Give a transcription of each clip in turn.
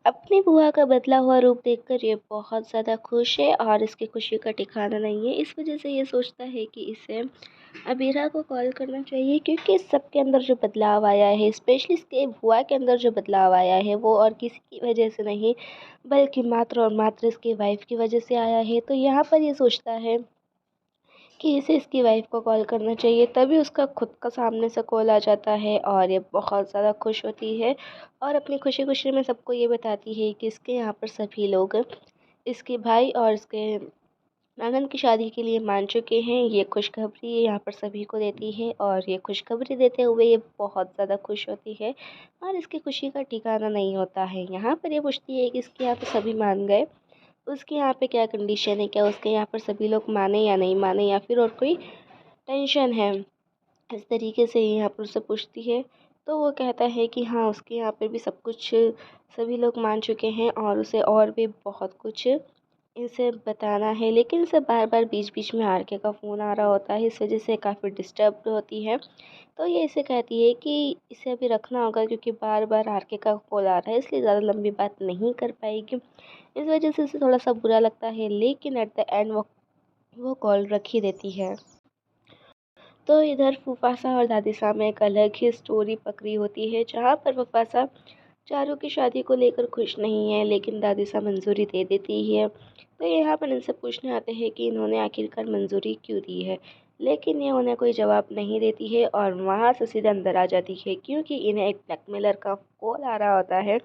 अपनी बुआ का बदला हुआ रूप देखकर ये बहुत ज़्यादा खुश है और इसकी खुशी का ठिकाना नहीं है। इस वजह से ये सोचता है कि इसे अबीरा को कॉल करना चाहिए, क्योंकि सबके अंदर जो बदलाव आया है, स्पेशली इसके बुआ के अंदर जो बदलाव आया है, वो और किसी की वजह से नहीं बल्कि मात्र और मात्र इसकी वाइफ की वजह से आया है। तो यहाँ पर ये सोचता है कि इसे इसकी वाइफ को कॉल करना चाहिए, तभी उसका खुद का सामने से कॉल आ जाता है और ये बहुत ज़्यादा खुश होती है और अपनी खुशी खुशी में सबको ये बताती है कि इसके यहाँ पर सभी लोग इसके भाई और इसके नानन की शादी के लिए मान चुके हैं। ये खुशखबरी ये यहाँ पर सभी को देती है और ये खुशखबरी देते हुए ये बहुत ज़्यादा खुश होती है और इसकी खुशी का ठिकाना नहीं होता है। यहाँ पर ये पूछती है कि इसके यहाँ पर सभी मान गए, उसके यहाँ पे क्या कंडीशन है, क्या उसके यहाँ पर सभी लोग माने या नहीं माने, या फिर और कोई टेंशन है। इस तरीके से यहाँ पर उससे पूछती है तो वो कहता है कि हाँ, उसके यहाँ पर भी सब कुछ सभी लोग मान चुके हैं और उसे और भी बहुत कुछ इसे बताना है। लेकिन इसे बार बार बीच बीच में आरके का फ़ोन आ रहा होता है, इस वजह से काफ़ी डिस्टर्ब होती है। तो ये इसे कहती है कि इसे अभी रखना होगा, क्योंकि बार बार आरके का कॉल आ रहा है, इसलिए ज़्यादा लंबी बात नहीं कर पाएगी। इस वजह से उसे थोड़ा सा बुरा लगता है, लेकिन एट द एंड वो कॉल रख ही देती है। तो इधर फूफासा और दादीसा में एक अलग ही स्टोरी पकड़ी होती है, जहाँ पर फूफासा चारू की शादी को लेकर खुश नहीं है, लेकिन दादीसा मंजूरी दे देती है। तो यहाँ पर इनसे पूछने आते हैं कि इन्होंने आखिरकार मंजूरी क्यों दी है, लेकिन ये उन्हें कोई जवाब नहीं देती है और वहाँ से सीधे अंदर आ जाती है, क्योंकि इन्हें एक ब्लैकमेलर का कॉल आ रहा होता है,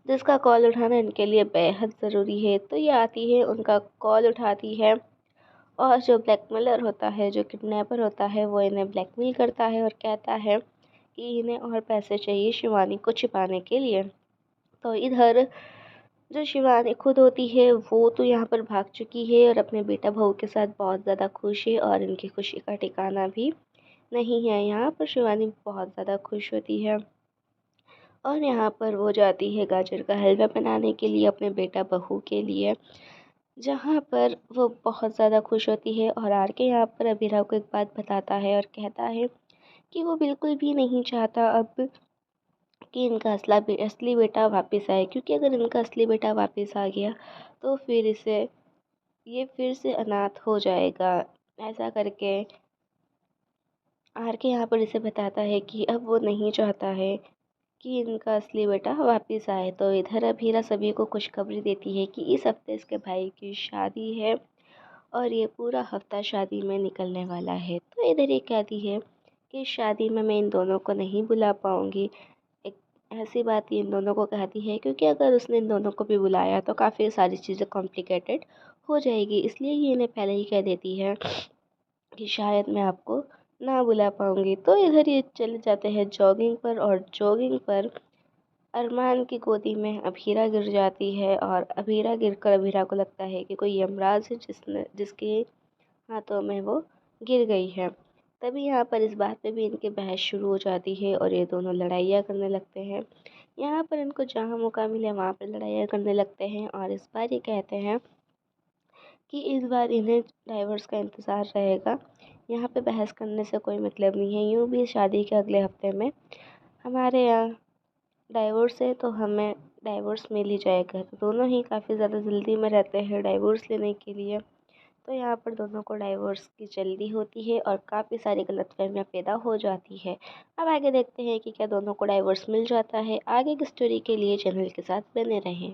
जिसका कॉल उठाना इनके लिए बेहद ज़रूरी है। तो ये आती है, उनका कॉल उठाती है और जो ब्लैकमेलर होता है, जो किडनैपर होता है, वो इन्हें ब्लैकमेल करता है और कहता है कि इन्हें और पैसे चाहिए शिवानी को छिपाने के लिए। तो इधर जो शिवानी खुद होती है, वो तो यहाँ पर भाग चुकी है और अपने बेटा बहू के साथ बहुत ज़्यादा खुश है और इनकी खुशी का ठिकाना भी नहीं है। यहाँ पर शिवानी बहुत ज़्यादा खुश होती है और यहाँ पर वो जाती है गाजर का हलवा बनाने के लिए अपने बेटा बहू के लिए, जहाँ पर वो बहुत ज़्यादा खुश होती है और आर के यहाँ पर अबीरा को एक बात बताता है और कहता है कि वो बिल्कुल भी नहीं चाहता अब कि इनका असली बेटा वापस आए, क्योंकि अगर इनका असली बेटा वापस आ गया तो फिर ये फिर से अनाथ हो जाएगा। ऐसा करके आर के यहाँ पर इसे बताता है कि अब वो नहीं चाहता है कि इनका असली बेटा वापस आए। तो इधर अबीरा सभी को खुशखबरी देती है कि इस हफ्ते इसके भाई की शादी है और ये पूरा हफ्ता शादी में निकलने वाला है। तो इधर ये कहती है कि शादी में मैं इन दोनों को नहीं बुला पाऊँगी। एक ऐसी बात ये इन दोनों को कहती है, क्योंकि अगर उसने इन दोनों को भी बुलाया तो काफ़ी सारी चीज़ें कॉम्प्लिकेटेड हो जाएगी, इसलिए ये इन्हें पहले ही कह देती है कि शायद मैं आपको ना बुला पाऊँगी। तो इधर ये चले जाते हैं जॉगिंग पर और जॉगिंग पर अरमान की गोदी में अबीरा गिर जाती है और अबीरा गिरकर अबीरा को लगता है कि कोई यमराज है जिसके हाथों में वो गिर गई है। तभी यहाँ पर इस बात पे भी इनकी बहस शुरू हो जाती है और ये दोनों लड़ाइयाँ करने लगते हैं। यहाँ पर इनको जहाँ मौका मिले वहाँ पर लड़ाइयाँ करने लगते हैं और इस बार ये कहते हैं कि इस बार इन्हें डाइवोर्स का इंतज़ार रहेगा। यहाँ पे बहस करने से कोई मतलब नहीं है, यूँ भी शादी के अगले हफ्ते में हमारे यहाँ डाइवोर्स है, तो हमें डाइवोर्स मिल ही जाएगा। तो दोनों ही काफ़ी ज़्यादा जल्दी में रहते हैं डाइवोर्स लेने के लिए। तो यहाँ पर दोनों को डाइवोर्स की जल्दी होती है और काफ़ी सारी गलतफहमियाँ पैदा हो जाती है। अब आगे देखते हैं कि क्या दोनों को डाइवोर्स मिल जाता है। आगे की स्टोरी के लिए चैनल के साथ बने रहें।